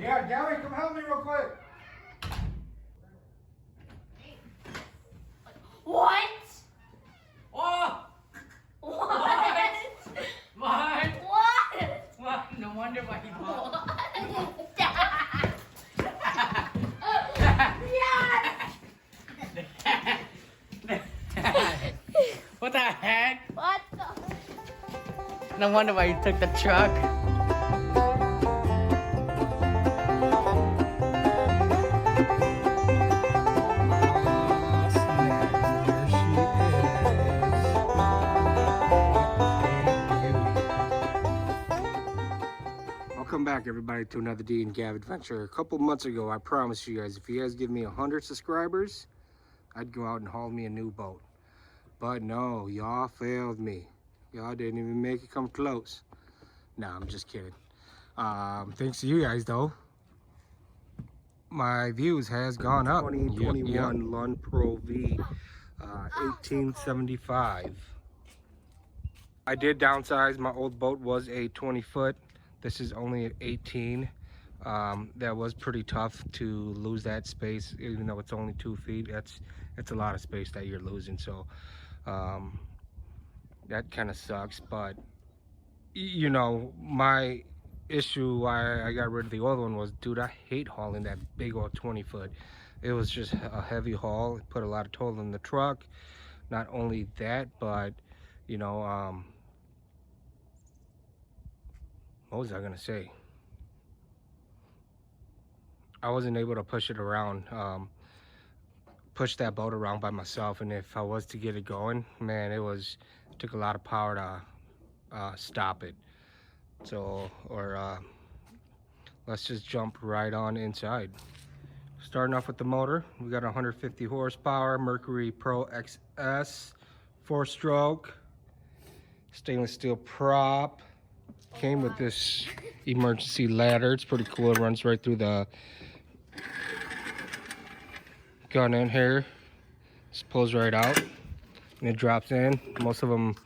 Yeah, Gary, come help me real quick. What? Oh! What? What? What? What? No wonder why he bought. Yes! What the heck? What the? No wonder why you took the truck. Welcome back, everybody, to another D&Gav adventure. A couple months ago, I promised you guys, if you guys give me 100 subscribers, I'd go out and haul me a new boat. But no, y'all failed me. Y'all didn't even make it come close. Nah, I'm just kidding. Thanks to you guys, though, my views has gone up. 2021 Lund Pro V, 1875. I did downsize. My old boat was a 20-foot. This is only an 18. That was pretty tough to lose that space, even though it's only 2 feet. It's a lot of space that you're losing. So that kind of sucks. But you know, my issue why I got rid of the old one was, dude, I hate hauling that big old 20-foot. It was just a heavy haul. It put a lot of toll on the truck. Not only that, but you know, what was I gonna say? I wasn't able to push it around, push that boat around by myself. And if I was to get it going, man, it took a lot of power to stop it. So, let's just jump right on inside. Starting off with the motor, we got 150 horsepower, Mercury Pro XS, 4-stroke, stainless steel prop. Came with this emergency ladder. It's pretty cool. It runs right through the gun in here. Just pulls right out and it drops in. Most of them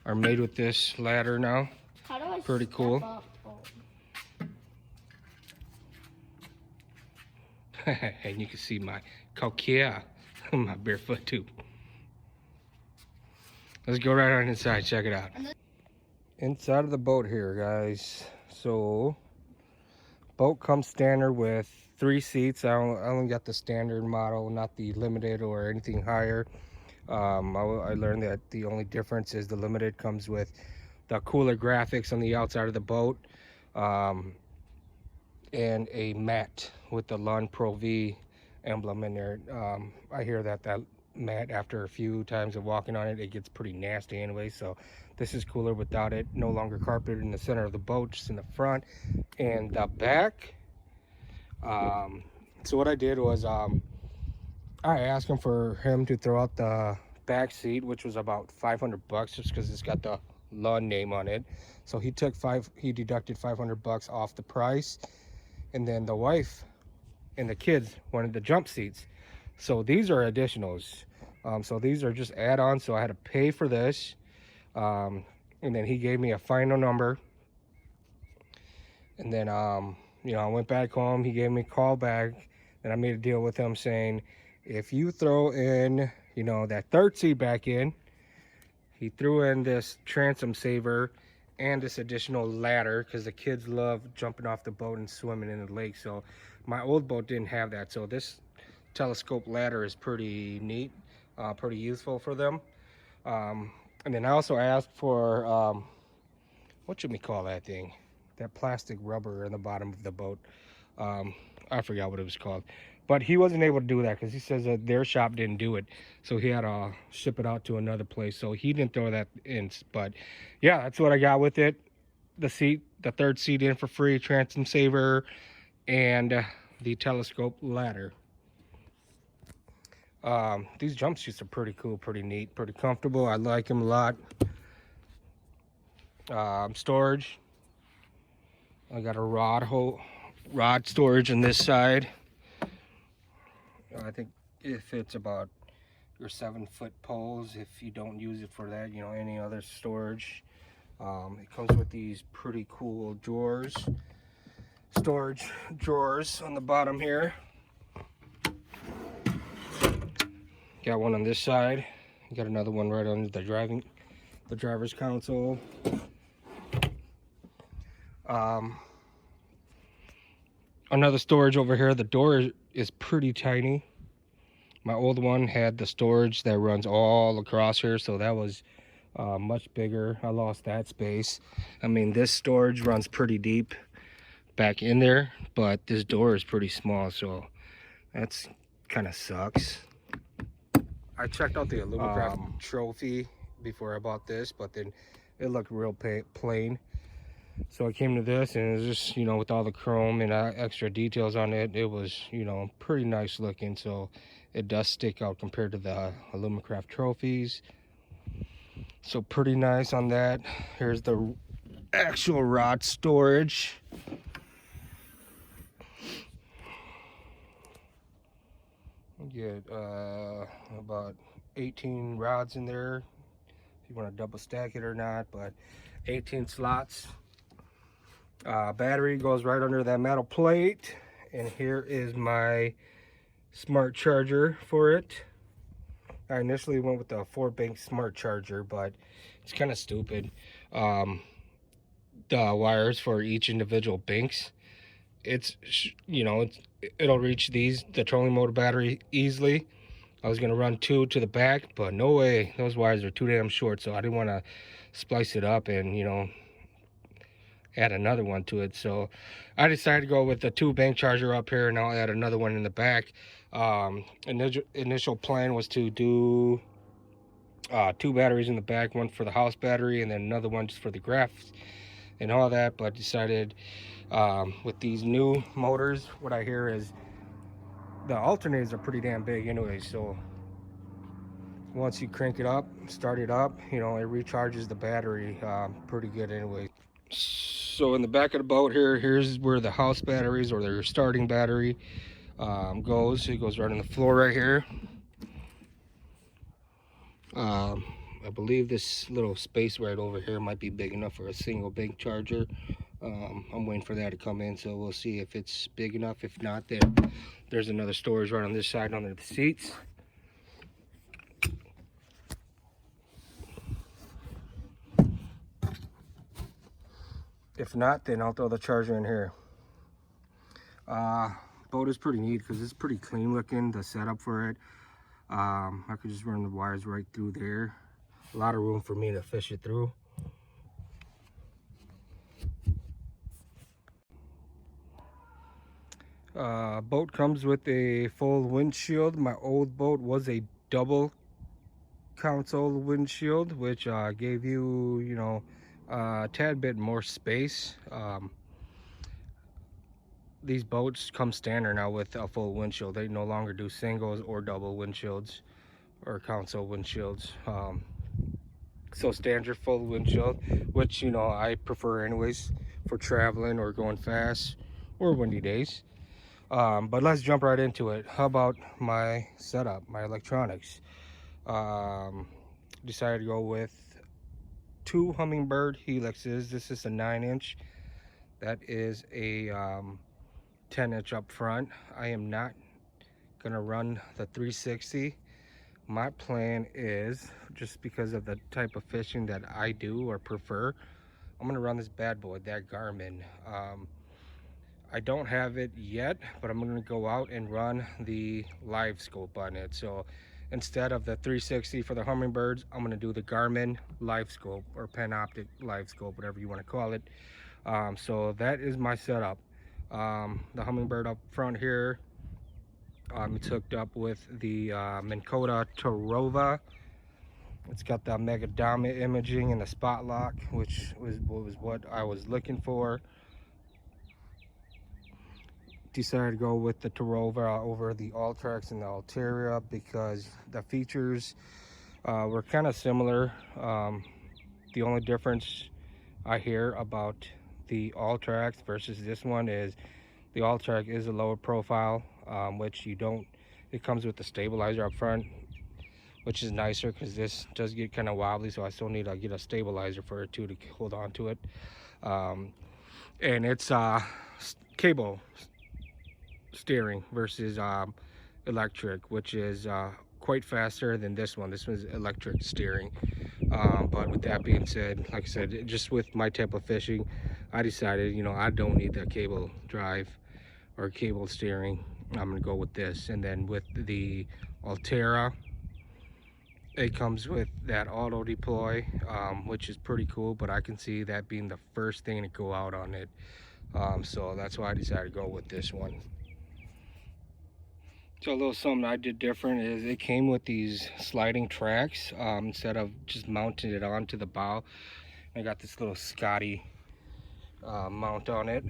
are made with this ladder now. How do I Pretty cool. up? And you can see my coquille, my barefoot tube. Let's go right on inside, check it out. Inside of the boat here, guys. So boat comes standard with 3 seats. I only got the standard model, not the limited or anything higher. I learned that the only difference is the limited comes with the cooler graphics on the outside of the boat, and a mat with the Lund Pro V emblem in there. I hear that mat, after a few times of walking on it, it gets pretty nasty anyway. So this is cooler without it. No longer carpeted in the center of the boat, just in the front and the back. So what I did was, I asked him to throw out the back seat, which was about $500 just because it's got the Lund name on it. So he deducted $500 off the price. And then the wife and the kids wanted the jump seats. So these are additionals. So these are just add-ons. So I had to pay for this. And then he gave me a final number. And then, you know, I went back home. He gave me a call back. And I made a deal with him saying, if you throw in, you know, that 3rd seat back in, he threw in this transom saver and this additional ladder, because the kids love jumping off the boat and swimming in the lake. So my old boat didn't have that. So this telescope ladder is pretty neat, pretty useful for them. And then I also asked for, what should we call that thing? That plastic rubber in the bottom of the boat. I forgot what it was called. But he wasn't able to do that because he says that their shop didn't do it. So he had to ship it out to another place. So he didn't throw that in. But yeah, that's what I got with it. The 3rd seat in for free, transom saver, and the telescope ladder. These jump seats are pretty cool, pretty neat, pretty comfortable. I like them a lot. Storage. I got a rod storage on this side. I think it fits about your 7-foot poles if you don't use it for that, you know, any other storage. It comes with these pretty cool drawers. storage drawers on the bottom here. Got one on this side. Got another one right under the driver's console. Another storage over here. The door is pretty tiny. My old one had the storage that runs all across here, so that was much bigger. I lost that space. I mean, this storage runs pretty deep back in there, but this door is pretty small, so that's kind of sucks. I checked out the Illumicraft trophy before I bought this, but then it looked real plain. So I came to this, and it was just, you know, with all the chrome and extra details on it, it was, you know, pretty nice looking. So it does stick out compared to the Illumicraft trophies. So pretty nice on that. Here's the actual rod storage. You get about 18 rods in there, if you want to double stack it or not, but 18 slots. Battery goes right under that metal plate, and here is my smart charger for it. I initially went with the 4-bank smart charger, but it's kind of stupid. The wires for each individual banks, it's, you know, it'll reach the trolling motor battery easily. I was gonna run 2 to the back, but no way, those wires are too damn short, so I didn't want to splice it up and, you know, add another one to it. So I decided to go with the 2-bank charger up here, and I'll add another one in the back. Initial plan was to do 2 batteries in the back, one for the house battery and then another one just for the graphs and all that, but decided with these new motors, what I hear is the alternators are pretty damn big anyway, so once you crank it up, start it up, you know, it recharges the battery pretty good anyway. So in the back of the boat here, here's where the house batteries or their starting battery goes. It goes right on the floor right here. I believe this little space right over here might be big enough for a single bank charger. I'm waiting for that to come in, so we'll see if it's big enough. If not, then there's another storage right on this side under the seats. If not, then I'll throw the charger in here. Boat is pretty neat because it's pretty clean looking, the setup for it. I could just run the wires right through there. A lot of room for me to fish it through. Boat comes with a full windshield. My old boat was a double console windshield, which gave you, you know, a tad bit more space. These boats come standard now with a full windshield. They no longer do singles or double windshields or console windshields. So standard full windshield, which, you know, I prefer anyways for traveling or going fast or windy days. But let's jump right into it. How about my setup, my electronics? Decided to go with 2 Humminbird helixes. This is a 9-inch. That is a 10-inch up front. I am not gonna run the 360. My plan is, just because of the type of fishing that I do or prefer, I'm gonna run this bad boy, that Garmin. I don't have it yet, but I'm gonna go out and run the live scope on it. So instead of the 360 for the Humminbirds, I'm gonna do the Garmin live scope or Panoptic live scope, whatever you want to call it. So that is my setup. The Humminbird up front here, it's hooked up with the Minn Kota Tarova. It's got the Mega Dominant imaging and the spot lock, which was what I was looking for. Decided to go with the Tarova over the Ultrax and the Alteria because the features were kind of similar. The only difference I hear about the Ultrax versus this one is the Ultrax is a lower profile, which you don't, it comes with the stabilizer up front, which is nicer because this does get kind of wobbly, so I still need to get a stabilizer for it too to hold on to it. and it's cable steering versus electric, which is quite faster than this one. This one's electric steering. But with that being said, like I said, just with my type of fishing, I decided, you know, I don't need that cable drive or cable steering. I'm gonna go with this. And then with the Altera, it comes with that auto deploy, which is pretty cool, but I can see that being the first thing to go out on it. So that's why I decided to go with this one. So a little something I did different is it came with these sliding tracks, instead of just mounting it onto the bow. I got this little Scotty mount on it.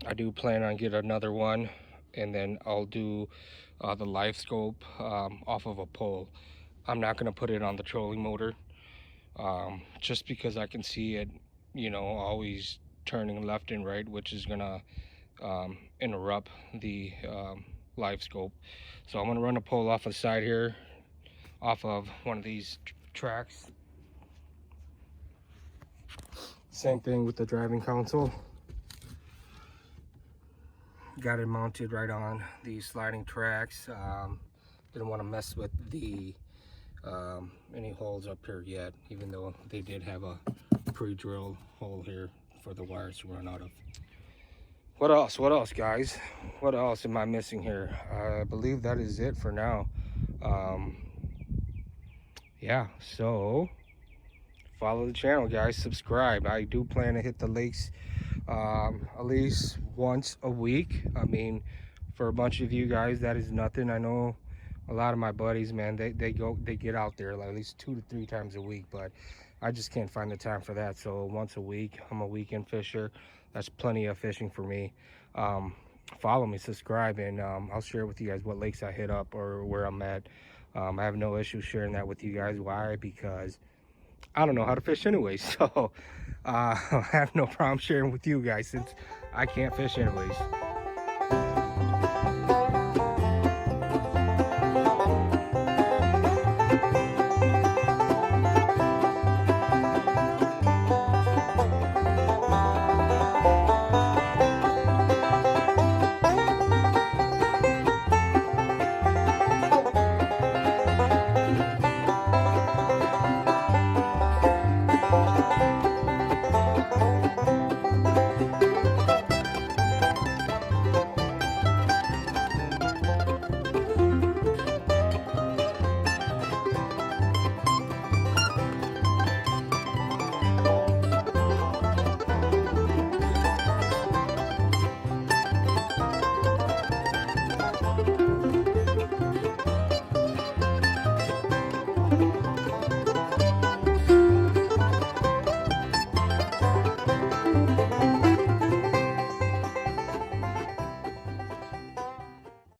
I do plan on getting another one, and then I'll do the live scope off of a pole. I'm not going to put it on the trolling motor, just because I can see it, you know, always turning left and right, which is going to interrupt the live scope. So I'm going to run a pole off the side here, off of one of these tracks. Same thing with the driving console. Got it mounted right on these sliding tracks. Didn't want to mess with the any holes up here yet, even though they did have a pre-drilled hole here for the wires to run out of. What else guys? What else am I missing here? I believe that is it for now. Yeah, so follow the channel guys, subscribe. I do plan to hit the lakes at least once a week. I mean, for a bunch of you guys, that is nothing. I know a lot of my buddies, man, they get out there like at least 2 to 3 times a week, but I just can't find the time for that. So once a week, I'm a weekend fisher. That's plenty of fishing for me. Follow me, subscribe, and I'll share with you guys what lakes I hit up or where I'm at. I have no issue sharing that with you guys. Why? Because I don't know how to fish anyway, so I have no problem sharing with you guys since I can't fish anyways.